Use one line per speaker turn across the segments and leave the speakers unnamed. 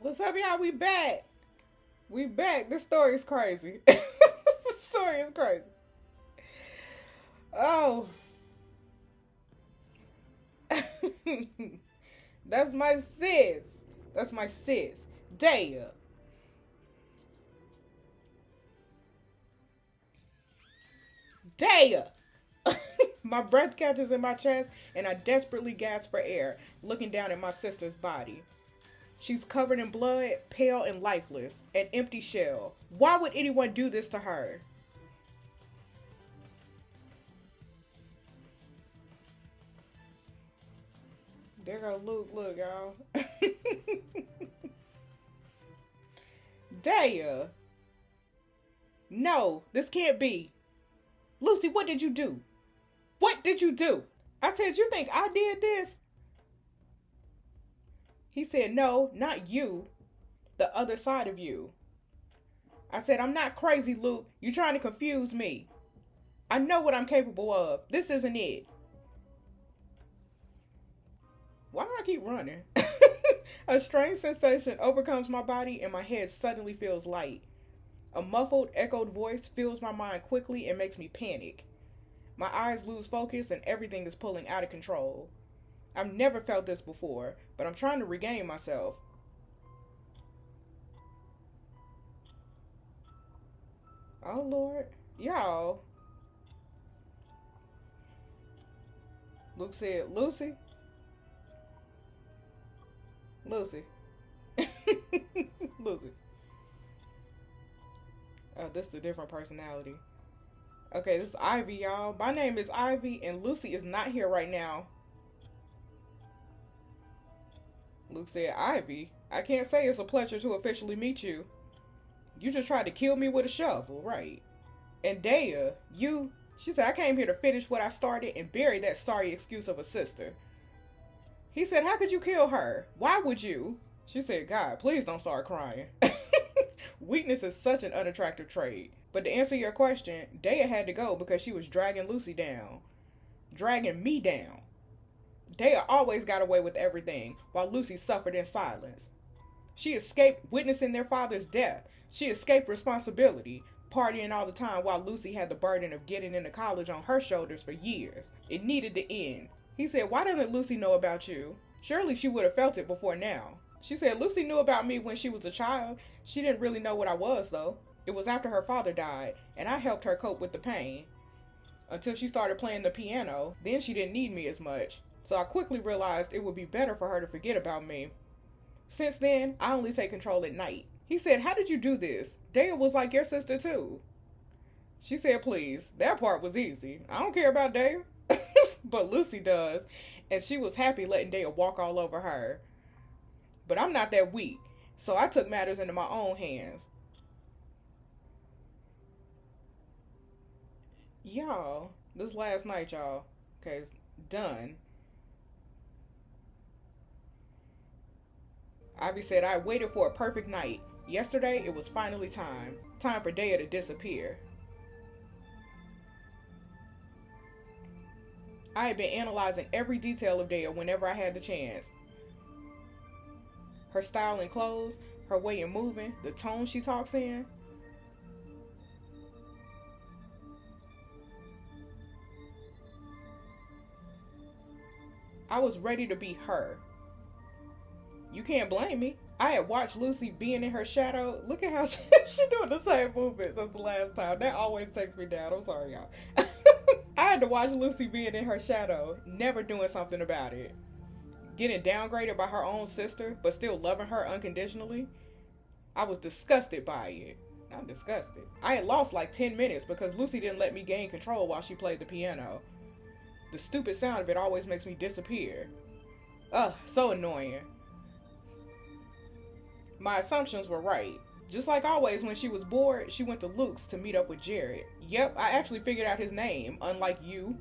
What's up, y'all? We back. We back. This story is crazy. This story is crazy. Oh, that's my sis. That's my sis. Daya. Daya. My breath catches in my chest, and I desperately gasp for air, looking down at my sister's body. She's covered in blood, pale and lifeless, an empty shell. Why would anyone do this to her? There go Luke. Look, y'all. Daya. No, this can't be. Lucy, what did you do? What did you do? I said, you think I did this? He said, no, not you. The other side of you. I said, I'm not crazy, Luke. You're trying to confuse me. I know what I'm capable of. This isn't it. Why do I keep running? A strange sensation overcomes my body and my head suddenly feels light. A muffled, echoed voice fills my mind quickly and makes me panic. My eyes lose focus and everything is pulling out of control. I've never felt this before, but I'm trying to regain myself. Oh Lord. Y'all. Luke said, Lucy? Lucy. Lucy. Oh, this is a different personality. Okay, this is Ivy, y'all. My name is Ivy, and Lucy is not here right now. Luke said, Ivy, I can't say it's a pleasure to officially meet you. You just tried to kill me with a shovel, right? And Daya, you... She said, I came here to finish what I started and bury that sorry excuse of a sister. He said, how could you kill her? Why would you? She said, God, please don't start crying. Weakness is such an unattractive trait. But to answer your question, Daya had to go because she was dragging Lucy down. Dragging me down. Daya always got away with everything, while Lucy suffered in silence. She escaped witnessing their father's death. She escaped responsibility, partying all the time while Lucy had the burden of getting into college on her shoulders for years. It needed to end. He said, why doesn't Lucy know about you? Surely she would have felt it before now. She said, Lucy knew about me when she was a child. She didn't really know what I was, though. It was after her father died, and I helped her cope with the pain. Until she started playing the piano, then she didn't need me as much. So I quickly realized it would be better for her to forget about me. Since then, I only take control at night. He said, how did you do this? Daya was like your sister too. She said, please, that part was easy. I don't care about Daya. But Lucy does. And she was happy letting Daya walk all over her. But I'm not that weak. So I took matters into my own hands. Y'all, this last night, y'all. Okay, it's done. Ivy said, I waited for a perfect night. Yesterday, it was finally time. Time for Daya to disappear. I had been analyzing every detail of Daya whenever I had the chance. Her style and clothes, her way of moving, the tone she talks in. I was ready to be her. You can't blame me. I had watched Lucy being in her shadow. Look at how she doing the same movements as the last time. That always takes me down. I'm sorry, y'all. I had to watch Lucy being in her shadow, never doing something about it. Getting downgraded by her own sister, but still loving her unconditionally. I was disgusted by it. Not disgusted. I had lost like 10 minutes because Lucy didn't let me gain control while she played the piano. The stupid sound of it always makes me disappear. Ugh, so annoying. My assumptions were right. Just like always, when she was bored, she went to Luke's to meet up with Jared. Yep, I actually figured out his name, unlike you.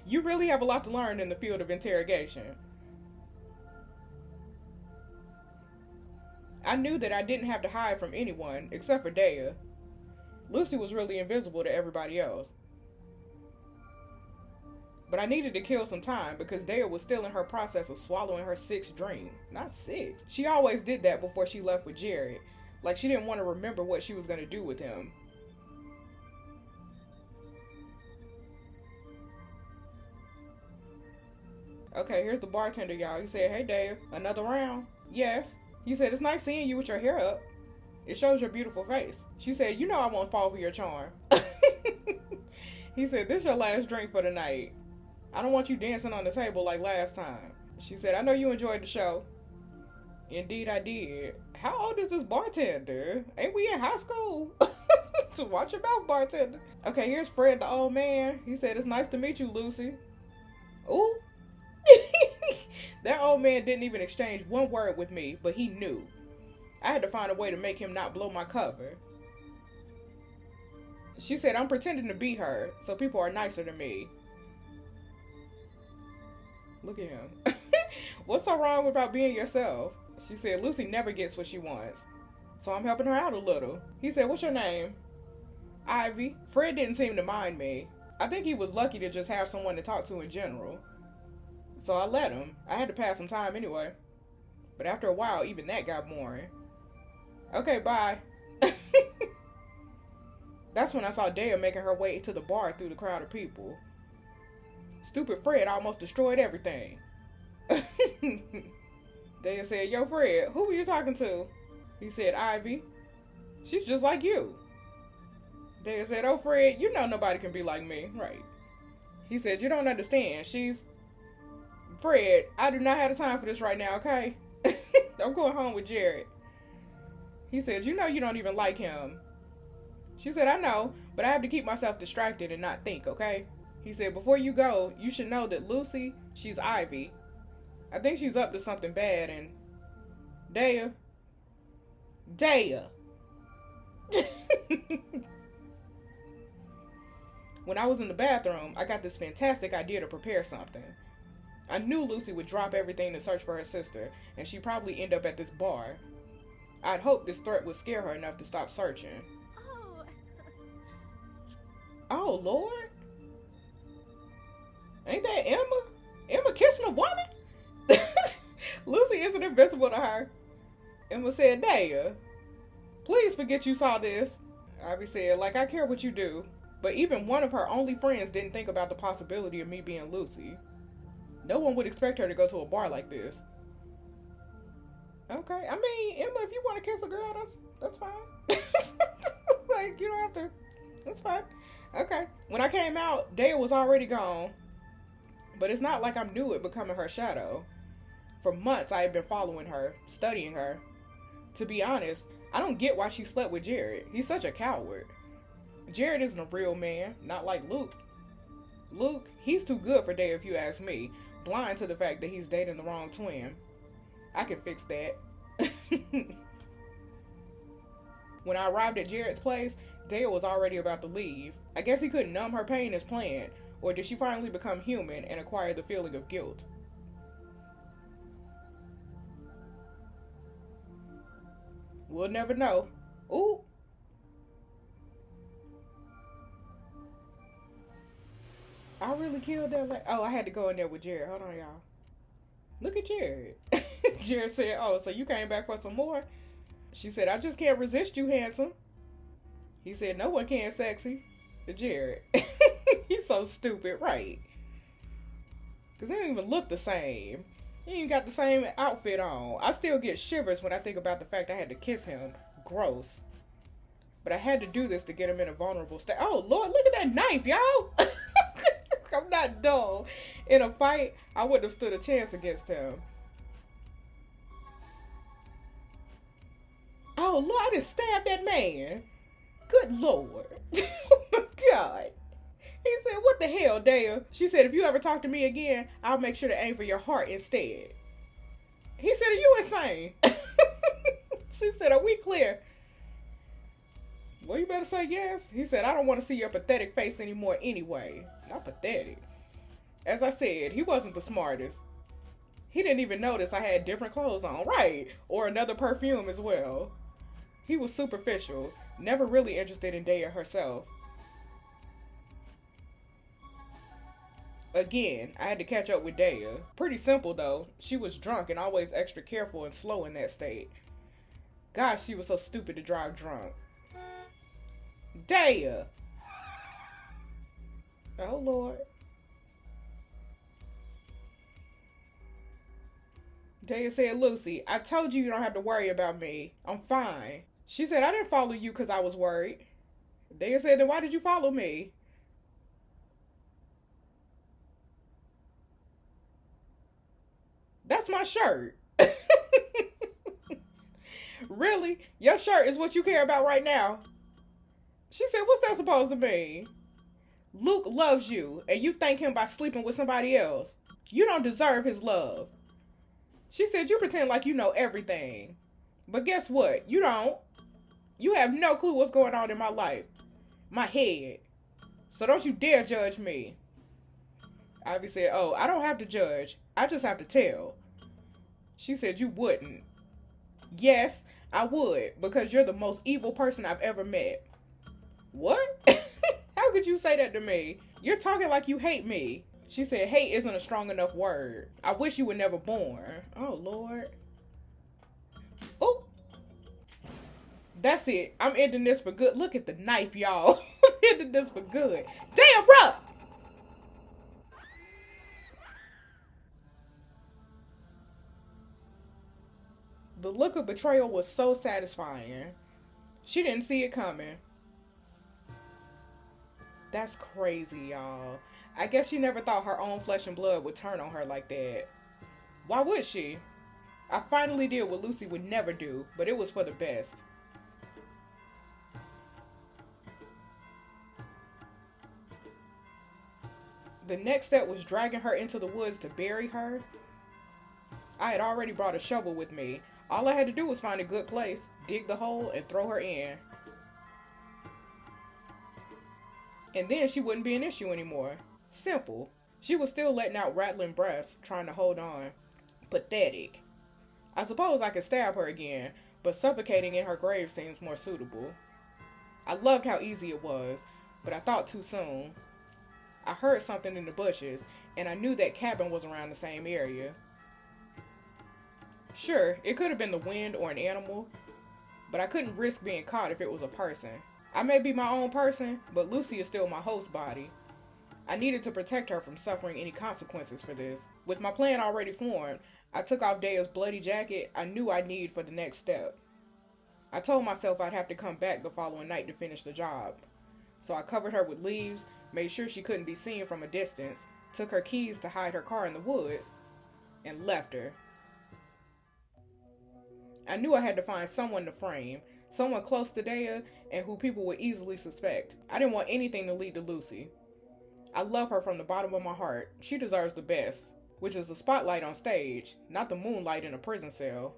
You really have a lot to learn in the field of interrogation. I knew that I didn't have to hide from anyone, except for Daya. Lucy was really invisible to everybody else. But I needed to kill some time because Daya was still in her process of swallowing her sixth dream. Not six. She always did that before she left with Jared. Like she didn't want to remember what she was going to do with him. Okay, here's the bartender, y'all. He said, "Hey, Daya, another round?" "Yes." He said, "It's nice seeing you with your hair up. It shows your beautiful face." She said, "You know I won't fall for your charm." He said, "This your last drink for the night. I don't want you dancing on the table like last time." She said, "I know you enjoyed the show." "Indeed I did." "How old is this bartender? Ain't we in high school?" To watch your mouth, bartender. Okay, here's Fred, the old man. He said, "It's nice to meet you, Lucy." Ooh. That old man didn't even exchange one word with me, but he knew. I had to find a way to make him not blow my cover. She said, "I'm pretending to be her, so people are nicer to me." Look at him. "What's so wrong about being yourself?" She said, "Lucy never gets what she wants, so I'm helping her out a little." He said, "What's your name?" "Ivy." Fred didn't seem to mind me. I think he was lucky to just have someone to talk to in general. So I let him. I had to pass some time anyway. But after a while, even that got boring. "Okay, bye." That's when I saw Daya making her way to the bar through the crowd of people. Stupid Fred almost destroyed everything. Daya said, "Yo, Fred, who were you talking to?" He said, "Ivy." "She's just like you." Daya said, "Oh, Fred, you know nobody can be like me." Right. He said, "You don't understand. She's..." "Fred, I do not have the time for this right now, okay?" "I'm going home with Jared." He said, "You know you don't even like him." She said, "I know, but I have to keep myself distracted and not think, okay?" He said, "Before you go, you should know that Lucy, she's Ivy. I think she's up to something bad, and..." Daya. When I was in the bathroom, I got this fantastic idea to prepare something. I knew Lucy would drop everything to search for her sister, and she'd probably end up at this bar. I'd hoped this threat would scare her enough to stop searching. Oh, Lord. Ain't that Emma? Emma kissing a woman? Lucy isn't invisible to her. Emma said, "Daya, please forget you saw this." Ivy said, "Like I care what you do." But even one of her only friends didn't think about the possibility of me being Lucy. No one would expect her to go to a bar like this. Okay, I mean, Emma, if you want to kiss a girl, that's fine. Like, you don't have to. That's fine. Okay. When I came out, Daya was already gone. But it's not like I'm new at becoming her shadow. For months, I had been following her, studying her. To be honest, I don't get why she slept with Jared. He's such a coward. Jared isn't a real man, not like Luke. Luke, he's too good for Daya if you ask me, blind to the fact that he's dating the wrong twin. I can fix that. When I arrived at Jared's place, Daya was already about to leave. I guess he couldn't numb her pain as planned, or did she finally become human and acquire the feeling of guilt? We'll never know. Ooh. I really killed that. Oh, I had to go in there with Jared. Hold on, y'all. Look at Jared. Jared said, "Oh, so you came back for some more?" She said, "I just can't resist you, handsome." He said, "No one can, sexy." Jared. He's so stupid, right? Because they don't even look the same. He ain't got the same outfit on. I still get shivers when I think about the fact I had to kiss him. Gross. But I had to do this to get him in a vulnerable state. Oh, Lord, look at that knife, y'all. I'm not dull. In a fight, I wouldn't have stood a chance against him. Oh, Lord, I just stabbed that man. Good Lord. Oh, my God. He said, "What the hell, Daya?" She said, "If you ever talk to me again, I'll make sure to aim for your heart instead." He said, "Are you insane?" She said, "Are we clear?" Well, you better say yes. He said, "I don't want to see your pathetic face anymore anyway." Not pathetic. As I said, he wasn't the smartest. He didn't even notice I had different clothes on. Right. Or another perfume as well. He was superficial. Never really interested in Daya herself. Again, I had to catch up with Daya. Pretty simple though. She was drunk and always extra careful and slow in that state. Gosh, she was so stupid to drive drunk. Daya! Oh Lord. Daya said, Lucy, I told you you don't have to worry about me. I'm fine. She said, I didn't follow you because I was worried. Daya said, then why did you follow me? That's my shirt. Really? Your shirt is what you care about right now? She said, what's that supposed to mean? Luke loves you, and you thank him by sleeping with somebody else. You don't deserve his love. She said, you pretend like you know everything. But guess what? You don't. You have no clue what's going on in my life. My head. So don't you dare judge me. Ivy said, oh, I don't have to judge. I just have to tell. She said, you wouldn't. Yes, I would, because you're the most evil person I've ever met. What? How could you say that to me? You're talking like you hate me. She said, hate isn't a strong enough word. I wish you were never born. Oh, Lord. Oh. That's it. I'm ending this for good. Look at the knife, y'all. I'm ending this for good. Damn, bro! The look of betrayal was so satisfying. She didn't see it coming. That's crazy, y'all. I guess she never thought her own flesh and blood would turn on her like that. Why would she? I finally did what Lucy would never do, but it was for the best. The next step was dragging her into the woods to bury her. I had already brought a shovel with me. All I had to do was find a good place, dig the hole, and throw her in. And then she wouldn't be an issue anymore. Simple. She was still letting out rattling breaths, trying to hold on. Pathetic. I suppose I could stab her again, but suffocating in her grave seems more suitable. I loved how easy it was, but I thought too soon. I heard something in the bushes, and I knew that cabin was around the same area. Sure, it could have been the wind or an animal, but I couldn't risk being caught if it was a person. I may be my own person, but Lucy is still my host body. I needed to protect her from suffering any consequences for this. With my plan already formed, I took off Daya's bloody jacket I knew I'd need for the next step. I told myself I'd have to come back the following night to finish the job. So I covered her with leaves, made sure she couldn't be seen from a distance, took her keys to hide her car in the woods, and left her. I knew I had to find someone to frame, someone close to Daya and who people would easily suspect. I didn't want anything to lead to Lucy. I love her from the bottom of my heart. She deserves the best, which is the spotlight on stage, not the moonlight in a prison cell.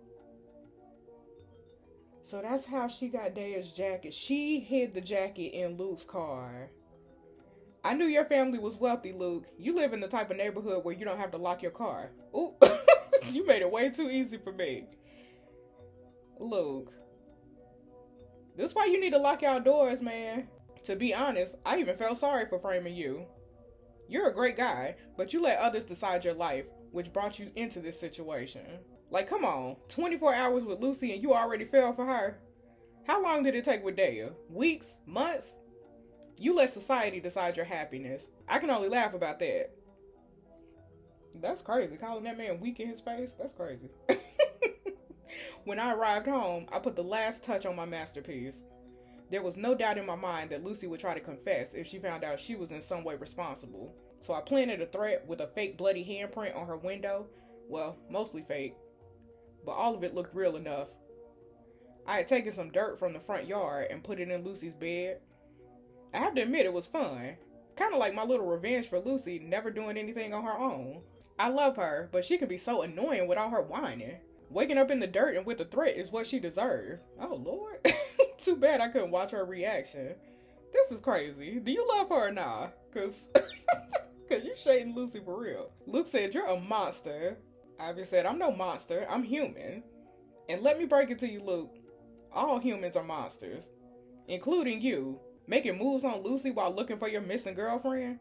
So that's how she got Daya's jacket. She hid the jacket in Luke's car. I knew your family was wealthy, Luke. You live in the type of neighborhood where you don't have to lock your car. Ooh, you made it way too easy for me. Luke. This is why you need to lock your doors, man. To be honest, I even felt sorry for framing you. You're a great guy, but you let others decide your life, which brought you into this situation. Like, come on, 24 hours with Lucy and you already fell for her? How long did it take with Daya? Weeks? Months? You let society decide your happiness. I can only laugh about that. That's crazy. Calling that man weak in his face? That's crazy. When I arrived home, I put the last touch on my masterpiece. There was no doubt in my mind that Lucy would try to confess if she found out she was in some way responsible. So I planted a threat with a fake bloody handprint on her window. Well, mostly fake, but all of it looked real enough. I had taken some dirt from the front yard and put it in Lucy's bed. I have to admit it was fun. Kind of like my little revenge for Lucy never doing anything on her own. I love her, but she can be so annoying without her whining. Waking up in the dirt and with a threat is what she deserved. Oh, Lord. Too bad I couldn't watch her reaction. This is crazy. Do you love her or not? Cause you shading Lucy for real. Luke said, you're a monster. Ivy said, I'm no monster. I'm human. And let me break it to you, Luke. All humans are monsters. Including you. Making moves on Lucy while looking for your missing girlfriend?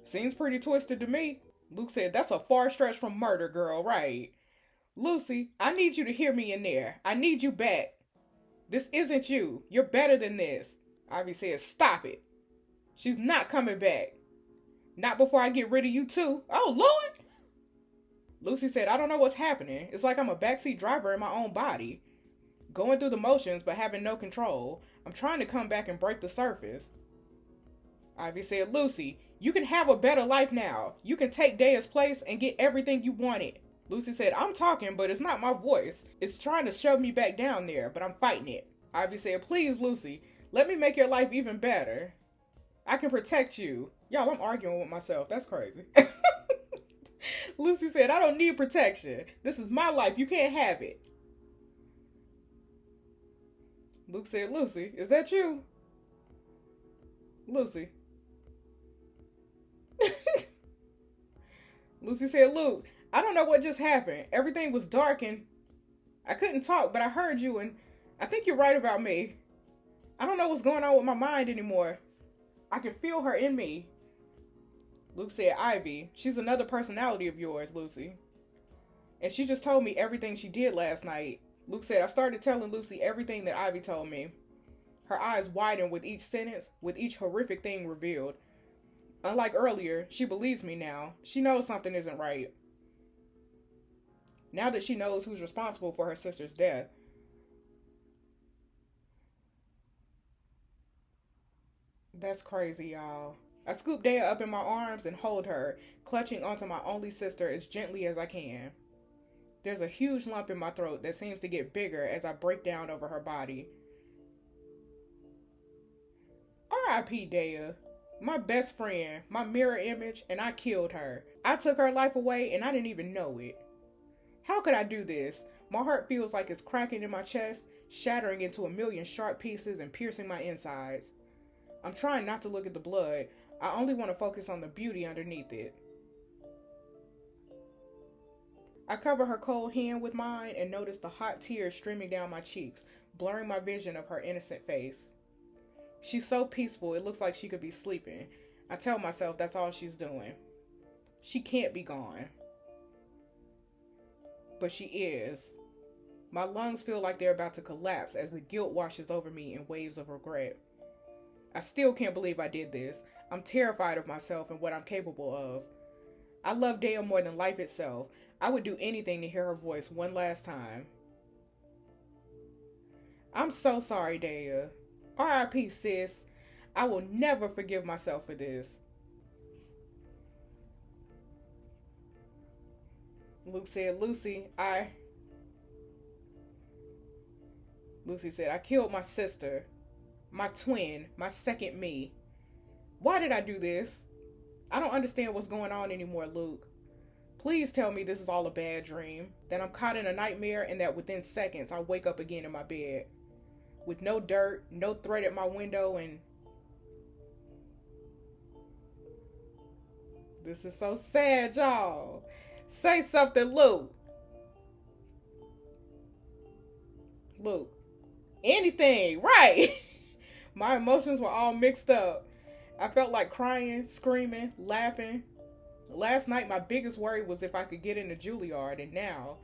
Seems pretty twisted to me. Luke said, that's a far stretch from murder, girl, right? Lucy, I need you to hear me in there. I need you back. This isn't you. You're better than this. Ivy said, stop it. She's not coming back. Not before I get rid of you too. Oh, Lord. Lucy said, I don't know what's happening. It's like I'm a backseat driver in my own body. Going through the motions but having no control. I'm trying to come back and break the surface. Ivy said, Lucy, you can have a better life now. You can take Daya's place and get everything you wanted. Lucy said, I'm talking, but it's not my voice. It's trying to shove me back down there, but I'm fighting it. Ivy said, please, Lucy, let me make your life even better. I can protect you. Y'all, I'm arguing with myself. That's crazy. Lucy said, I don't need protection. This is my life. You can't have it. Luke said, Lucy, is that you? Lucy. Lucy said, Luke, I don't know what just happened. Everything was dark and I couldn't talk, but I heard you and I think you're right about me. I don't know what's going on with my mind anymore. I can feel her in me. Luke said, Ivy, she's another personality of yours, Lucy. And she just told me everything she did last night. Luke said, I started telling Lucy everything that Ivy told me. Her eyes widened with each sentence, with each horrific thing revealed. Unlike earlier, she believes me now. She knows something isn't right. Now that she knows who's responsible for her sister's death. That's crazy, y'all. I scoop Daya up in my arms and hold her, clutching onto my only sister as gently as I can. There's a huge lump in my throat that seems to get bigger as I break down over her body. R.I.P. Daya. My best friend, my mirror image, and I killed her. I took her life away and I didn't even know it. How could I do this? My heart feels like it's cracking in my chest, shattering into a million sharp pieces and piercing my insides. I'm trying not to look at the blood. I only want to focus on the beauty underneath it. I cover her cold hand with mine and notice the hot tears streaming down my cheeks, blurring my vision of her innocent face. She's so peaceful, it looks like she could be sleeping. I tell myself that's all she's doing. She can't be gone. But she is. My lungs feel like they're about to collapse as the guilt washes over me in waves of regret. I still can't believe I did this. I'm terrified of myself and what I'm capable of. I love Daya more than life itself. I would do anything to hear her voice one last time. I'm so sorry, Daya. R.I.P. sis. I will never forgive myself for this. Luke said, Lucy said, I killed my sister. My twin. My second me. Why did I do this? I don't understand what's going on anymore, Luke. Please tell me this is all a bad dream. That I'm caught in a nightmare and that within seconds I wake up again in my bed. With no dirt, no threat at my window, and... This is so sad, y'all. Say something, Luke. Luke. Anything, right? My emotions were all mixed up. I felt like crying, screaming, laughing. Last night, my biggest worry was if I could get into Juilliard, and now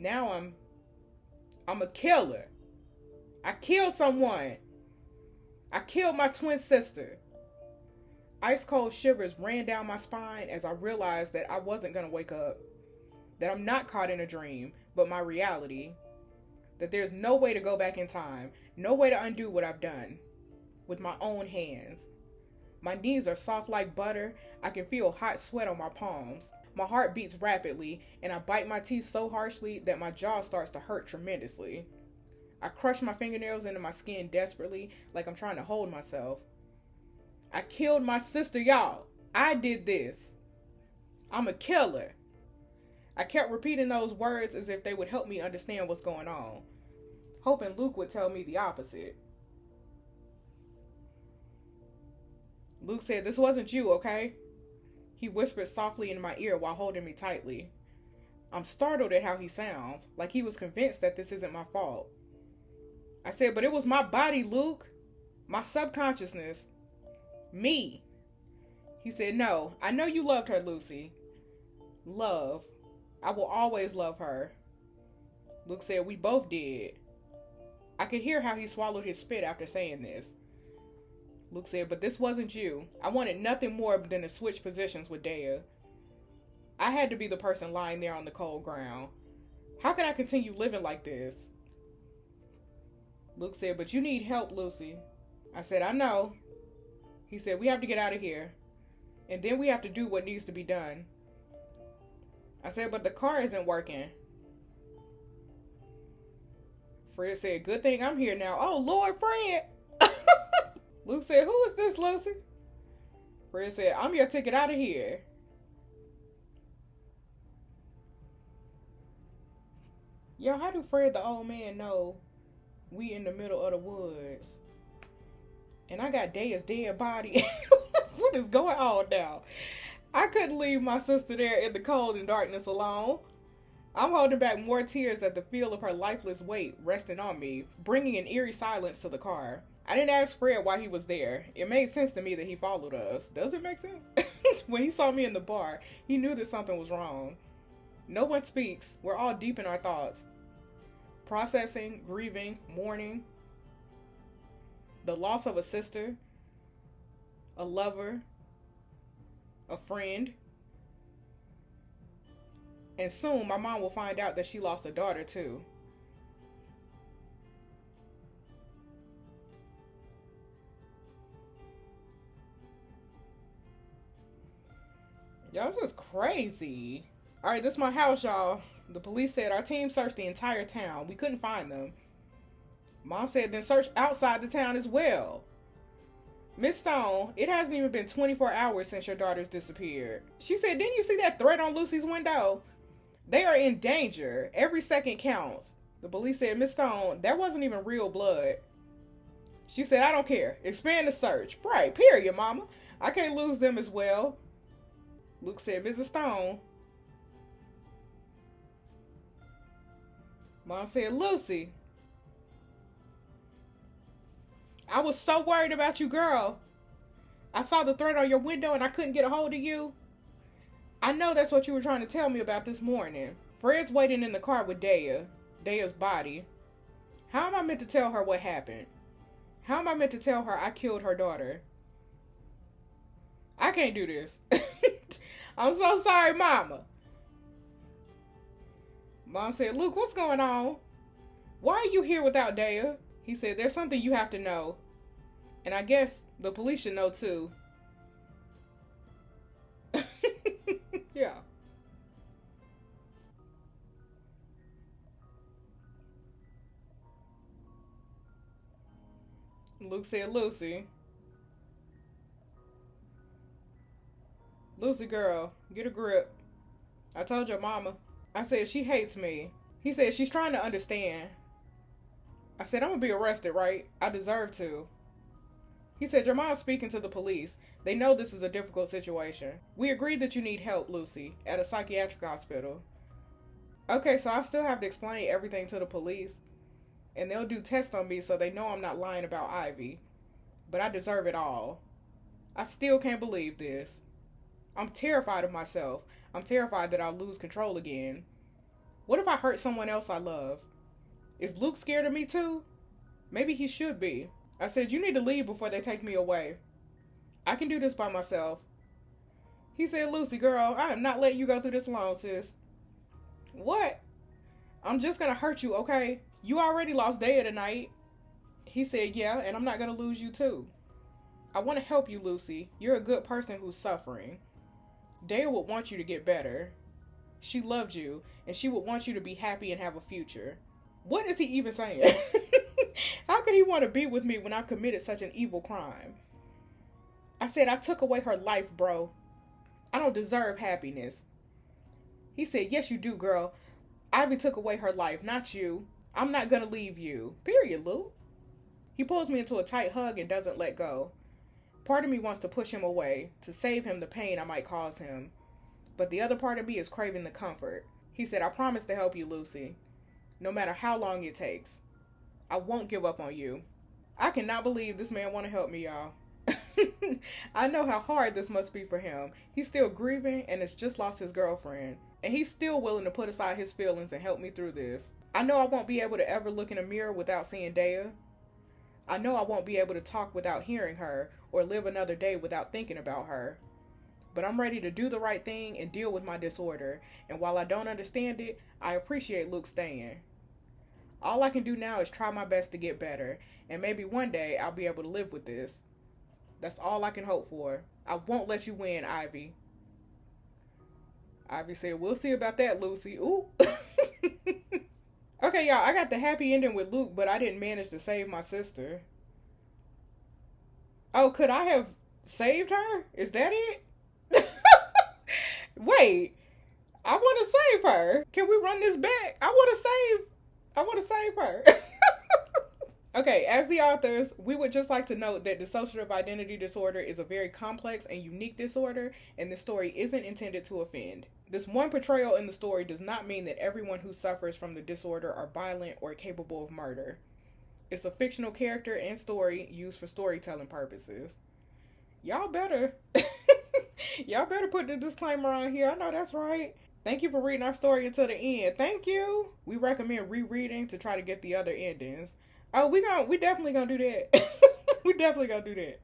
I'm a killer. I killed someone. I killed my twin sister. Ice cold shivers ran down my spine as I realized that I wasn't going to wake up. That I'm not caught in a dream, but my reality. That there's no way to go back in time. No way to undo what I've done. With my own hands. My knees are soft like butter. I can feel hot sweat on my palms. My heart beats rapidly, and I bite my teeth so harshly that my jaw starts to hurt tremendously. I crush my fingernails into my skin desperately, like I'm trying to hold myself. I killed my sister, y'all. I did this. I'm a killer. I kept repeating those words as if they would help me understand what's going on, hoping Luke would tell me the opposite. Luke said, this wasn't you, okay? He whispered softly in my ear while holding me tightly. I'm startled at how he sounds, like he was convinced that this isn't my fault. I said, but it was my body, Luke. My subconsciousness. Me. He said, no, I know you loved her, Lucy. Love. I will always love her. Luke said, we both did. I could hear how he swallowed his spit after saying this. Luke said, but this wasn't you. I wanted nothing more than to switch positions with Daya. I had to be the person lying there on the cold ground. How could I continue living like this? Luke said, but you need help, Lucy. I said, I know. He said, we have to get out of here. And then we have to do what needs to be done. I said, but the car isn't working. Fred said, good thing I'm here now. Oh, Lord, Fred. Luke said, who is this, Lucy? Fred said, I'm your ticket out of here. Yo, how do Fred the old man know we in the middle of the woods? And I got Daya's dead body. What is going on now? I couldn't leave my sister there in the cold and darkness alone. I'm holding back more tears at the feel of her lifeless weight resting on me, bringing an eerie silence to the car. I didn't ask Fred why he was there. It made sense to me that he followed us. Does it make sense? When he saw me in the bar, he knew that something was wrong. No one speaks. We're all deep in our thoughts. Processing, grieving, mourning. The loss of a sister, a lover, a friend. And soon my mom will find out that she lost a daughter too. Y'all, this is crazy. Alright, this is my house, y'all. The police said our team searched the entire town. We couldn't find them. Mom said then search outside the town as well. Miss Stone, it hasn't even been 24 hours since your daughter's disappeared. She said, didn't you see that threat on Lucy's window? They are in danger. Every second counts. The police said, Miss Stone, that wasn't even real blood. She said, I don't care. Expand the search. Right, period, mama. I can't lose them as well. Luke said, Mrs. Stone. Mom said, Lucy. I was so worried about you, girl. I saw the threat on your window and I couldn't get a hold of you. I know that's what you were trying to tell me about this morning. Fred's waiting in the car with Daya. Daya's body. How am I meant to tell her what happened? How am I meant to tell her I killed her daughter? I can't do this. I'm so sorry, Mama. Mom said, Luke, what's going on? Why are you here without Daya? He said, there's something you have to know. And I guess the police should know too. Yeah. Luke said, Lucy. Lucy, girl, get a grip. I told your mama. I said, she hates me. He said, she's trying to understand. I said, I'm gonna be arrested, right? I deserve to. He said, your mom's speaking to the police. They know this is a difficult situation. We agreed that you need help, Lucy, at a psychiatric hospital. Okay, so I still have to explain everything to the police. And they'll do tests on me so they know I'm not lying about Ivy. But I deserve it all. I still can't believe this. I'm terrified of myself. I'm terrified that I'll lose control again. What if I hurt someone else I love? Is Luke scared of me too? Maybe he should be. I said, you need to leave before they take me away. I can do this by myself. He said, Lucy, girl, I am not letting you go through this alone, sis. What? I'm just gonna hurt you, okay? You already lost Daya tonight. He said, yeah, and I'm not gonna lose you too. I want to help you, Lucy. You're a good person who's suffering. Daya would want you to get better. She loved you, and she would want you to be happy and have a future. What is he even saying? How could he want to be with me when I've committed such an evil crime? I said, I took away her life, bro. I don't deserve happiness. He said, yes, you do, girl. Ivy took away her life, not you. I'm not gonna leave you. Period, Luke. He pulls me into a tight hug and doesn't let go. Part of me wants to push him away, to save him the pain I might cause him. But the other part of me is craving the comfort. He said, I promise to help you, Lucy. No matter how long it takes. I won't give up on you. I cannot believe this man want to help me, y'all. I know how hard this must be for him. He's still grieving and has just lost his girlfriend. And he's still willing to put aside his feelings and help me through this. I know I won't be able to ever look in a mirror without seeing Daya. I know I won't be able to talk without hearing her or live another day without thinking about her. But I'm ready to do the right thing and deal with my disorder. And while I don't understand it, I appreciate Luke staying. All I can do now is try my best to get better. And maybe one day I'll be able to live with this. That's all I can hope for. I won't let you win, Ivy. Ivy said, we'll see about that, Lucy. Ooh. Okay, y'all, I got the happy ending with Luke, but I didn't manage to save my sister. Oh, could I have saved her? Is that it? Wait, I want to save her. Can we run this back? I want to save her. Okay, as the authors, we would just like to note that dissociative identity disorder is a very complex and unique disorder, and this story isn't intended to offend. This one portrayal in the story does not mean that everyone who suffers from the disorder are violent or capable of murder. It's a fictional character and story used for storytelling purposes. Y'all better put the disclaimer on here. I know that's right. Thank you for reading our story until the end. Thank you. We recommend rereading to try to get the other endings. Oh, we definitely gonna do that. We definitely gonna do that.